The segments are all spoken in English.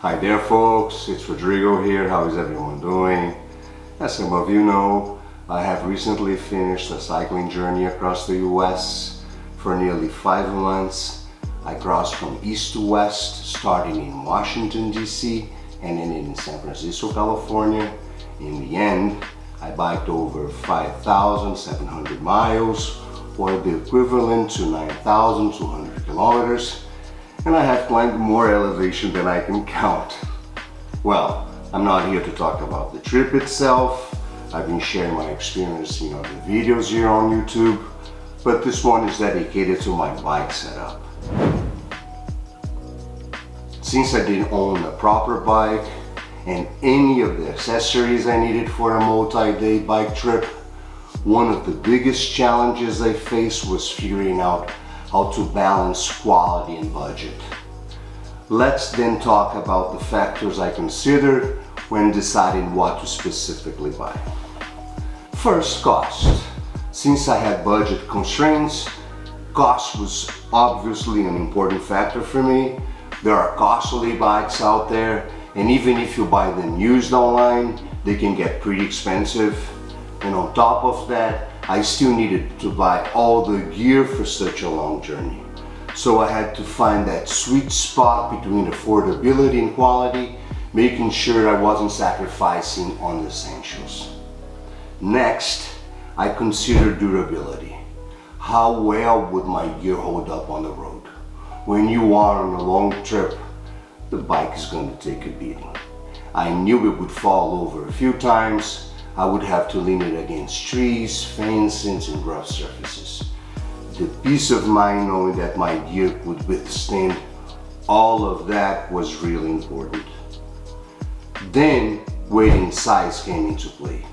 Hi there folks, it's Rodrigo here. How is everyone doing? As some of you know, I have recently finished a cycling journey across the US for nearly 5 months. I crossed from east to west, starting in Washington DC and ending in San Francisco, California. In the end, I biked over 5,700 miles, or the equivalent to 9,200 kilometers. And I have climbed more elevation than I can count. Well, I'm not here to talk about the trip itself. I've been sharing my experience in other videos here on YouTube, but this one is dedicated to my bike setup. Since I didn't own a proper bike and any of the accessories I needed for a multi-day bike trip, one of the biggest challenges I faced was figuring out how to balance quality and budget. Let's then talk about the factors I considered when deciding what to specifically buy. First, cost. Since I had budget constraints, cost was obviously an important factor for me. There are costly bikes out there, and even if you buy them used online, they can get pretty expensive. And on top of that, I still needed to buy all the gear for such a long journey. So I had to find that sweet spot between affordability and quality, making sure I wasn't sacrificing on the essentials. Next, I considered durability. How well would my gear hold up on the road? When you are on a long trip, the bike is going to take a beating. I knew it would fall over a few times. I would have to lean it against trees, fences, and rough surfaces. The peace of mind knowing that my gear would withstand all of that was really important. Then, weight and size came into play.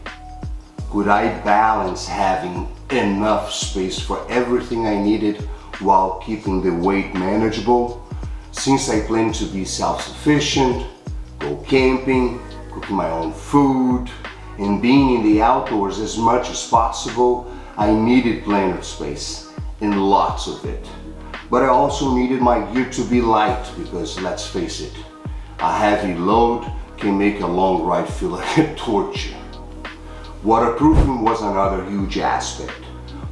Could I balance having enough space for everything I needed while keeping the weight manageable? Since I plan to be self-sufficient, go camping, cooking my own food, and being in the outdoors as much as possible, I needed plenty of space, and lots of it. But I also needed my gear to be light because, let's face it, a heavy load can make a long ride feel like a torture. Waterproofing was another huge aspect.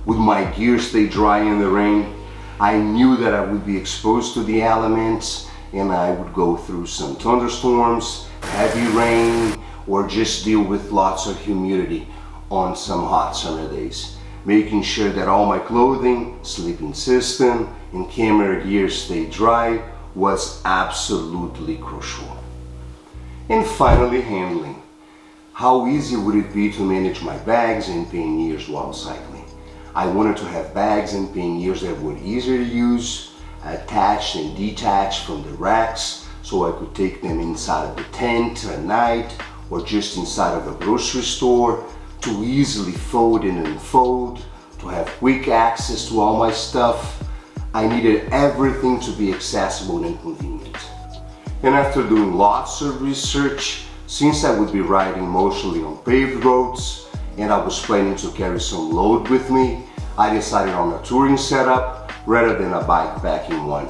Would my gear stay dry in the rain? I knew that I would be exposed to the elements and I would go through some thunderstorms, heavy rain, or just deal with lots of humidity on some hot summer days. Making sure that all my clothing, sleeping system, and camera gear stay dry was absolutely crucial. And finally, handling. How easy would it be to manage my bags and panniers while cycling? I wanted to have bags and panniers that were easier to use, attached and detached from the racks, so I could take them inside of the tent at night or just inside of a grocery store, to easily fold and unfold, to have quick access to all my stuff. I needed everything to be accessible and convenient. And after doing lots of research, since I would be riding mostly on paved roads and I was planning to carry some load with me, I decided on a touring setup rather than a bikepacking one,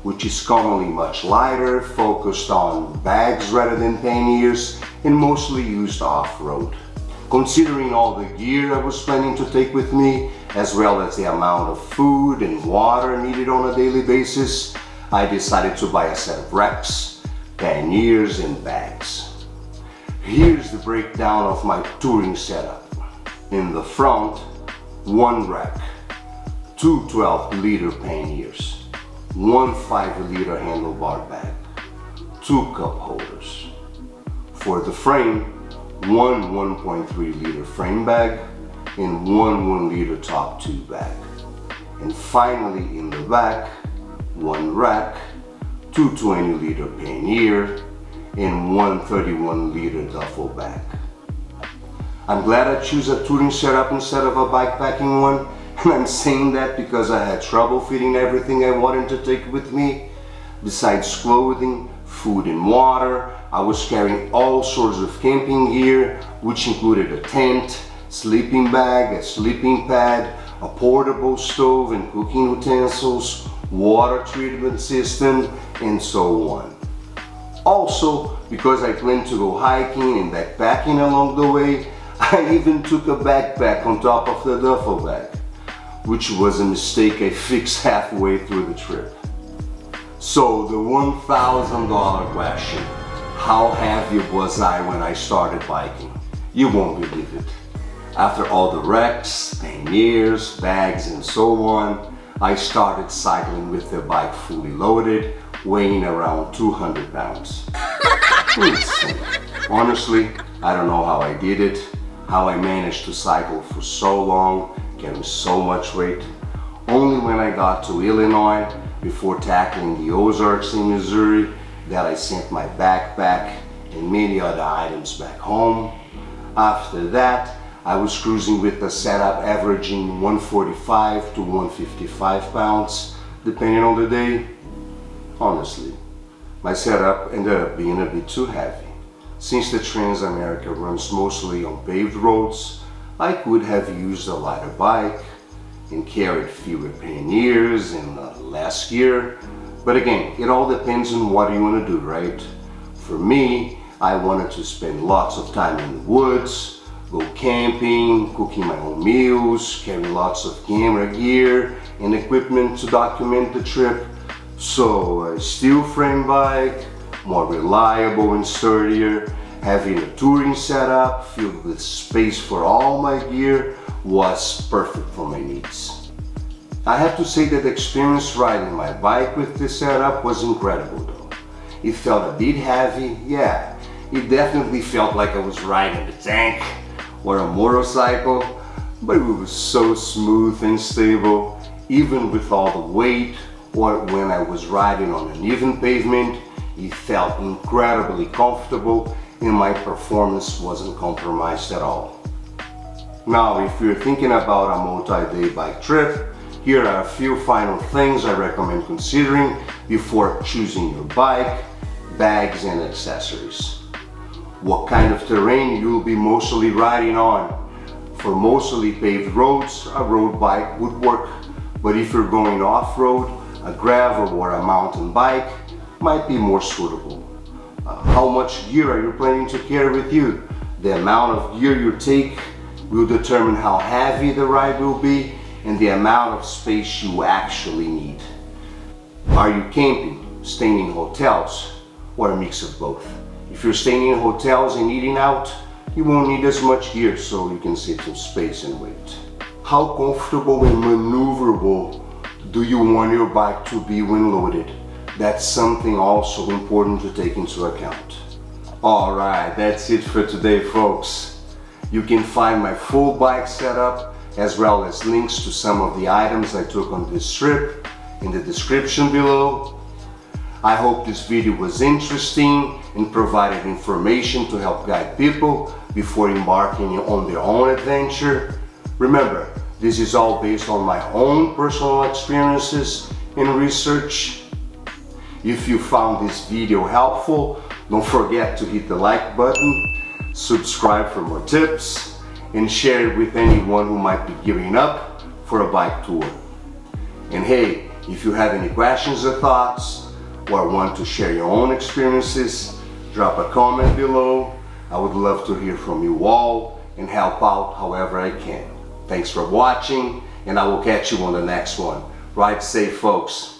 which is commonly much lighter, focused on bags rather than panniers, and mostly used off-road. Considering all the gear I was planning to take with me, as well as the amount of food and water needed on a daily basis, I decided to buy a set of racks, panniers, and bags. Here's the breakdown of my touring setup. In the front, one rack, two 12-liter panniers, one 5-liter handlebar bag, two cup holders. For the frame, one 1.3-liter frame bag and one 1-liter top tube bag. And finally, in the back, one rack, two 20-liter pannier and one 31-liter duffel bag. I'm glad I chose a touring setup instead of a bikepacking one, and I'm saying that because I had trouble fitting everything I wanted to take with me. Besides clothing, food and water, I was carrying all sorts of camping gear, which included a tent, sleeping bag, a sleeping pad, a portable stove and cooking utensils, water treatment system, and so on. Also, because I plan to go hiking and backpacking along the way, I even took a backpack on top of the duffel bag, which was a mistake I fixed halfway through the trip. So the $1,000 question, how heavy was I when I started biking? You won't believe it. After all the wrecks, panniers, bags and so on, I started cycling with the bike fully loaded, weighing around 200 pounds. Listen, honestly, I don't know how I did it, how I managed to cycle for so long, carrying so much weight. Only when I got to Illinois, before tackling the Ozarks in Missouri, that I sent my backpack and many other items back home. After that, I was cruising with a setup averaging 145 to 155 pounds, depending on the day. Honestly, my setup ended up being a bit too heavy. Since the Trans-America runs mostly on paved roads, I could have used a lighter bike and carried fewer panniers and less gear. But again, it all depends on what you want to do, right? For me, I wanted to spend lots of time in the woods, go camping, cooking my own meals, carry lots of camera gear and equipment to document the trip. So a steel frame bike, more reliable and sturdier, having a touring setup filled with space for all my gear was perfect for my needs. I have to say that the experience riding my bike with this setup was incredible though. It felt a bit heavy, yeah. It definitely felt like I was riding a tank or a motorcycle, but it was so smooth and stable, even with all the weight, or when I was riding on an even pavement, it felt incredibly comfortable and my performance wasn't compromised at all. Now, if you're thinking about a multi-day bike trip, here are a few final things I recommend considering before choosing your bike, bags and accessories. What kind of terrain you'll be mostly riding on. For mostly paved roads, a road bike would work, but if you're going off-road, a gravel or a mountain bike might be more suitable. How much gear are you planning to carry with you? The amount of gear you take will determine how heavy the ride will be and the amount of space you actually need. Are you camping, staying in hotels, or a mix of both? If you're staying in hotels and eating out, you won't need as much gear so you can save some space and weight. How comfortable and maneuverable do you want your bike to be when loaded? That's something also important to take into account. Alright, that's it for today, folks. You can find my full bike setup as well as links to some of the items I took on this trip in the description below. I hope this video was interesting and provided information to help guide people before embarking on their own adventure. Remember, this is all based on my own personal experiences and research. If you found this video helpful, don't forget to hit the like button, subscribe for more tips, and share it with anyone who might be gearing up for a bike tour. And hey, if you have any questions or thoughts, or want to share your own experiences, drop a comment below. I would love to hear from you all and help out however I can. Thanks for watching, and I will catch you on the next one. Ride safe, folks.